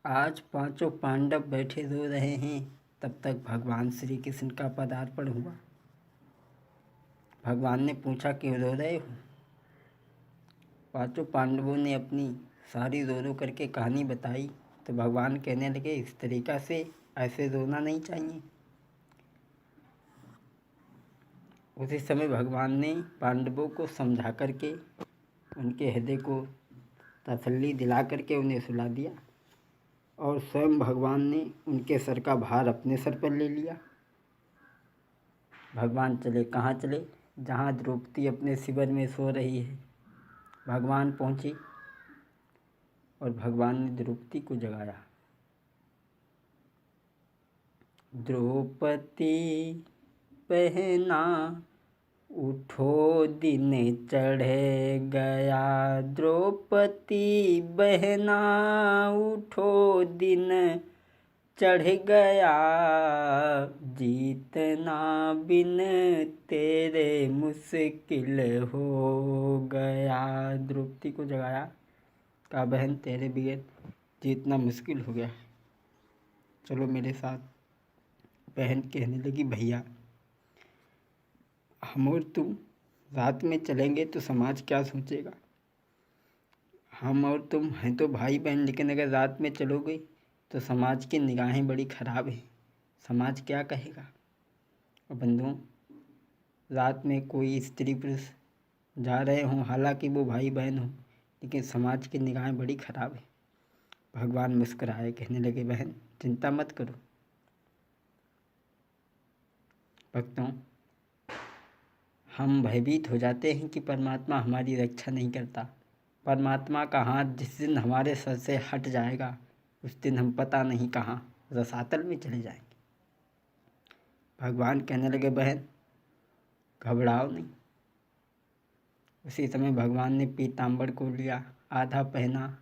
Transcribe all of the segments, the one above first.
आज पांचों पांडव बैठे रो रहे हैं, तब तक भगवान श्री कृष्ण का पदार्पण हुआ। भगवान ने पूछा, क्यों रो रहे हो? पांचों पांडवों ने अपनी सारी रो रो करके कहानी बताई तो भगवान कहने लगे, इस तरीक़ा से ऐसे रोना नहीं चाहिए। उसी समय भगवान ने पांडवों को समझा करके उनके हृदय को तसल्ली दिला करके उन्हें सुला दिया और स्वयं भगवान ने उनके सर का भार अपने सर पर ले लिया। भगवान चले कहाँ चले? जहाँ द्रौपदी अपने शिविर में सो रही है, भगवान पहुँचे और भगवान ने द्रौपदी को जगाया। द्रौपदी बहना उठो, दिन चढ़ गया। द्रौपदी बहना उठो, दिन चढ़ गया। जीतना बिन तेरे मुश्किल हो गया। द्रौपदी को जगाया, कहा, बहन तेरे बगैर जीतना मुश्किल हो गया, चलो मेरे साथ। बहन कहने लगी, भैया हम और तुम रात में चलेंगे तो समाज क्या सोचेगा? हम और तुम हैं तो भाई बहन, लेकिन अगर रात में चलोगे तो समाज की निगाहें बड़ी ख़राब हैं। समाज क्या कहेगा? और बंधुओं, रात में कोई स्त्री पुरुष जा रहे हों, हालांकि वो भाई बहन हों, लेकिन समाज की निगाहें बड़ी ख़राब है। भगवान मुस्कुराए, कहने लगे, बहन चिंता मत करो। भक्तों, हम भयभीत हो जाते हैं कि परमात्मा हमारी रक्षा नहीं करता। परमात्मा का हाथ जिस दिन हमारे सर से हट जाएगा, उस दिन हम पता नहीं कहाँ रसातल में चले जाएंगे। भगवान कहने लगे, बहन घबराओ नहीं। उसी समय भगवान ने पीताम्बर को लिया, आधा पहना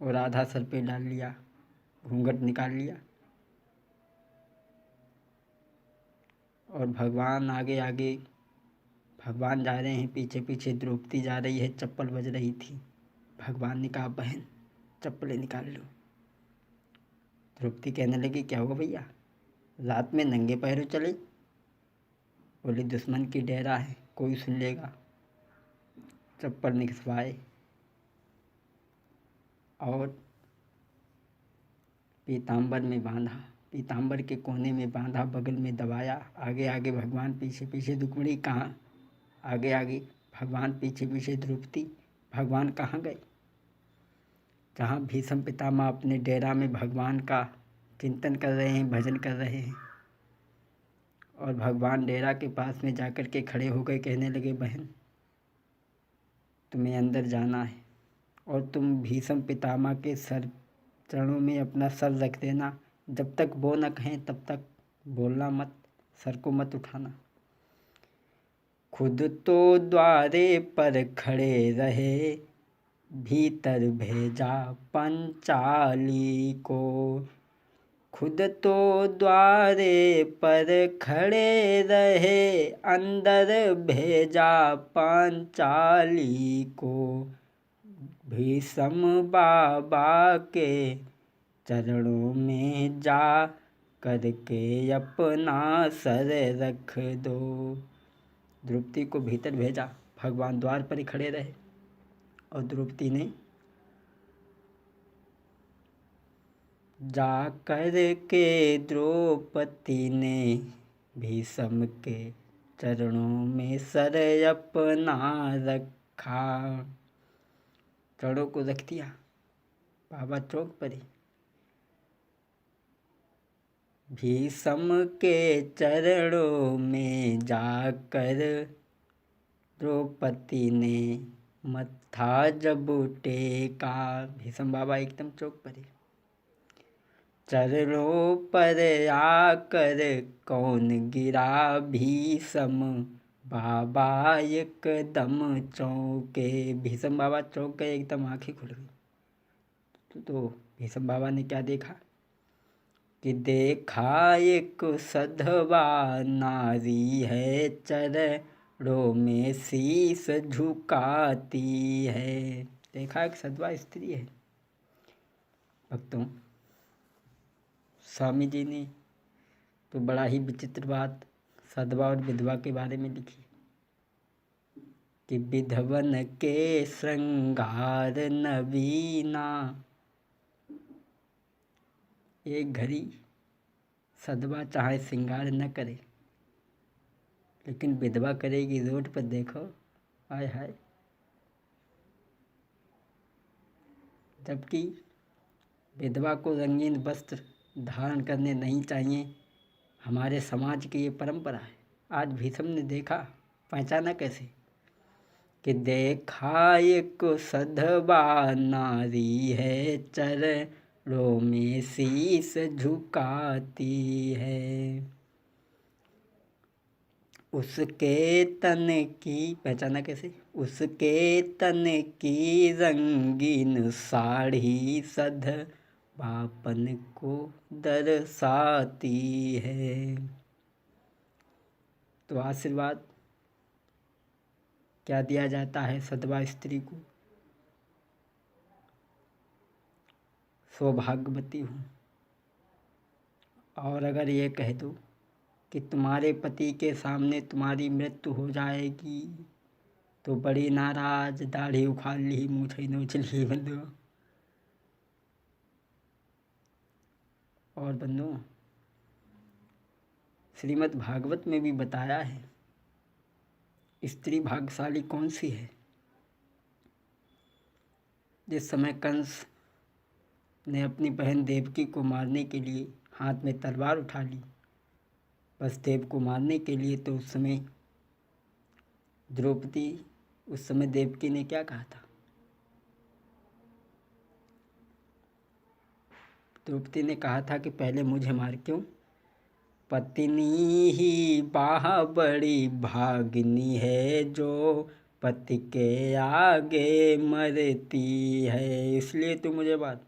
और आधा सर पे डाल लिया, घूंघट निकाल लिया और भगवान आगे आगे, भगवान जा रहे हैं, पीछे पीछे द्रौपदी जा रही है। चप्पल बज रही थी। भगवान ने कहा, बहन चप्पलें निकाल लो। द्रौपदी कहने लगी, क्या हुआ भैया, रात में नंगे पैरों चले? बोले, दुश्मन की डेरा है, कोई सुन लेगा। चप्पल निकलवाए और पीताम्बर में बांधा, पीताम्बर के कोने में बांधा, बगल में दबाया। आगे आगे भगवान, पीछे पीछे रुक्मिणी। कहाँ? आगे आगे भगवान, पीछे पीछे द्रौपदी। भगवान कहाँ गए? जहाँ भीष्म पितामह अपने डेरा में भगवान का चिंतन कर रहे हैं, भजन कर रहे हैं, और भगवान डेरा के पास में जाकर के खड़े हो गए। कहने लगे, बहन तुम्हें अंदर जाना है और तुम भीष्म पितामह के चरणों में अपना सर रख देना। जब तक वो न कहें तब तक बोलना मत, सर को मत उठाना। खुद तो द्वारे पर खड़े रहे, भीतर भेजा पंचाली को। खुद तो द्वारे पर खड़े रहे, अंदर भेजा पांचाली को। भीष्म बाबा के चरणों में जा करके अपना सर रख दो। द्रौपदी को भीतर भेजा, भगवान द्वार पर ही खड़े रहे और द्रौपदी ने जा कर के द्रौपदी ने भीष्म के चरणों में सर अपना रखा। चरणों को रख दिया बाबा चौक पर ही। भीष्म के चरणों में जाकर द्रौपदी ने मत्था जब टेका। भीष्म बाबा एकदम चौक पर ही। चरणों पर आकर कौन गिरा, भीष्म बाबा एकदम चौंके। भीष्म बाबा चौंक गए, एकदम आंखें खुल गई। तो भीष्म बाबा ने क्या देखा कि देखा एक सधवा नारी है, चरणों में शीश झुकाती है। देखा एक सधवा स्त्री है, भक्तों, स्वामी जी ने तो बड़ा ही विचित्र बात सधवा और विधवा के बारे में लिखी कि विधवन के श्रृंगार नवीना। एक घड़ी सधवा चाहे श्रृंगार न करे, लेकिन विधवा करेगी रोड पर देखो, हाय हाय। जबकि विधवा को रंगीन वस्त्र धारण करने नहीं चाहिए, हमारे समाज की ये परंपरा है। आज भीष्म ने देखा, पहचाना कैसे कि देखा एक सधवा नारी है, चरणों में शीश झुकाती है, उसके तन की, पहचाना कैसे, उसके तन की रंगीन साड़ी सधवापन को दर्शाती है। तो आशीर्वाद क्या दिया जाता है सधवा स्त्री को? सौभाग्यवती हूँ। और अगर ये कह दो कि तुम्हारे पति के सामने तुम्हारी मृत्यु हो जाएगी, तो बड़ी नाराज, दाढ़ी उखाड़ ली, मूछें नोच ली बंधु। और बंधु, श्रीमद् भागवत में भी बताया है स्त्री भाग्यशाली कौन सी है। जिस समय कंस ने अपनी बहन देवकी को मारने के लिए हाथ में तलवार उठा ली, वसुदेव को मारने के लिए, तो उस समय द्रौपदी, उस समय देवकी ने क्या कहा था? द्रौपदी ने कहा था कि पहले मुझे मार। क्यों? पत्नी ही बड़ी भागिनी है, जो पति के आगे मरती है। इसलिए तो मुझे बात,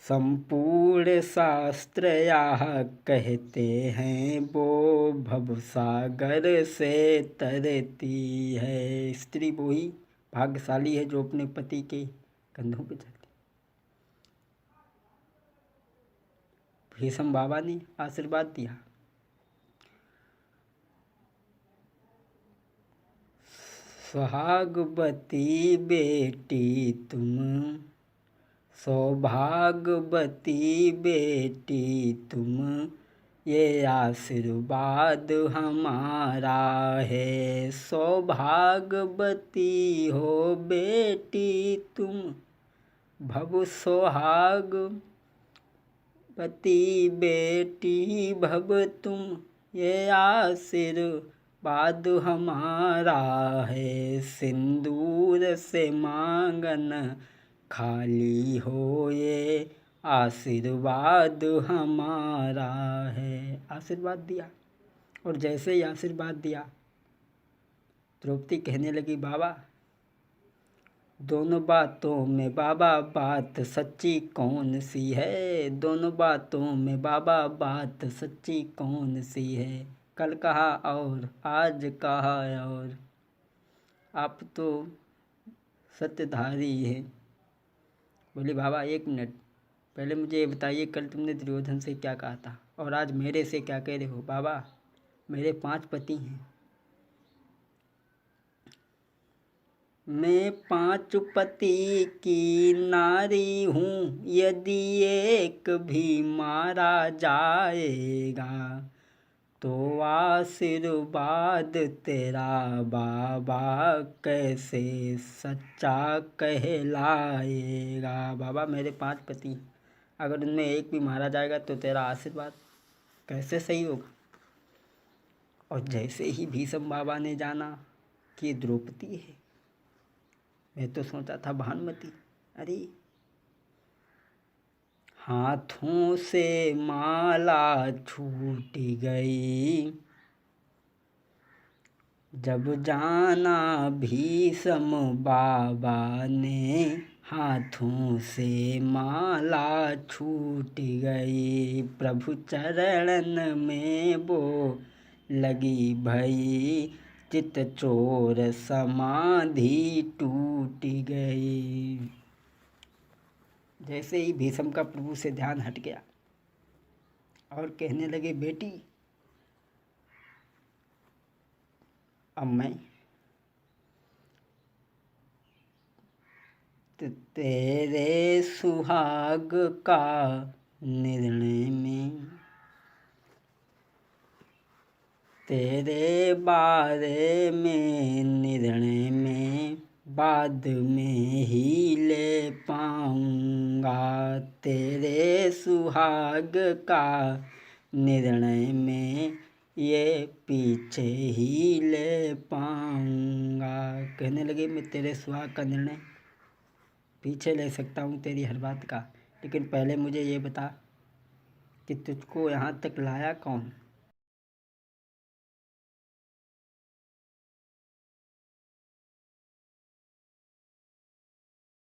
संपूर्ण शास्त्र यह कहते हैं, वो भवसागर से तरती है। स्त्री वो ही भाग्यशाली है जो अपने पति के कंधों पर चलती। भीष्म बाबा ने आशीर्वाद दिया, सुहागवती बेटी तुम, सौभाग्यवती बेटी तुम, ये आशीर्वाद हमारा है। सौभाग्यवती हो बेटी तुम, भव सुहागवती बेटी भव तुम, ये आशीर्वाद हमारा है। सिंदूर से मांगन खाली हो, ये आशीर्वाद हमारा है। आशीर्वाद दिया, और जैसे ही आशीर्वाद दिया, द्रौपदी कहने लगी, बाबा दोनों बातों में बाबा बात सच्ची कौन सी है? दोनों बातों में बाबा बात सच्ची कौन सी है? कल कहा और आज कहा और, आप तो सत्यधारी हैं। बोले, बाबा एक मिनट, पहले मुझे ये बताइए, कल तुमने दुर्योधन से क्या कहा था और आज मेरे से क्या कह रहे हो? बाबा मेरे 5 पति हैं, मैं 5 पति की नारी हूँ, यदि एक भी मारा जाएगा तो आशीर्वाद तेरा बाबा कैसे सच्चा कहलाएगा। बाबा मेरे 5 पति, अगर उनमें एक भी मारा जाएगा तो तेरा आशीर्वाद कैसे सही होगा? और जैसे ही भीष्म बाबा ने जाना कि द्रौपदी है, मैं तो सोचा था भानुमति, अरे हाथों से माला छूट गई, जब जाना भीष्म बाबा ने, हाथों से माला छूट गई। प्रभु चरणन में वो लगी भई, चित चोर समाधि टूट गई। जैसे ही भीष्म का प्रभु से ध्यान हट गया और कहने लगे, बेटी अब मैं तेरे सुहाग का निर्णय में, तेरे बारे में निर्णय में बाद में ही ले पाऊंगा। तेरे सुहाग का निर्णय में ये पीछे ही ले पाऊंगा। कहने लगे, मैं तेरे सुहाग का निर्णय पीछे ले सकता हूँ तेरी हर बात का, लेकिन पहले मुझे ये बता कि तुझको यहाँ तक लाया कौन।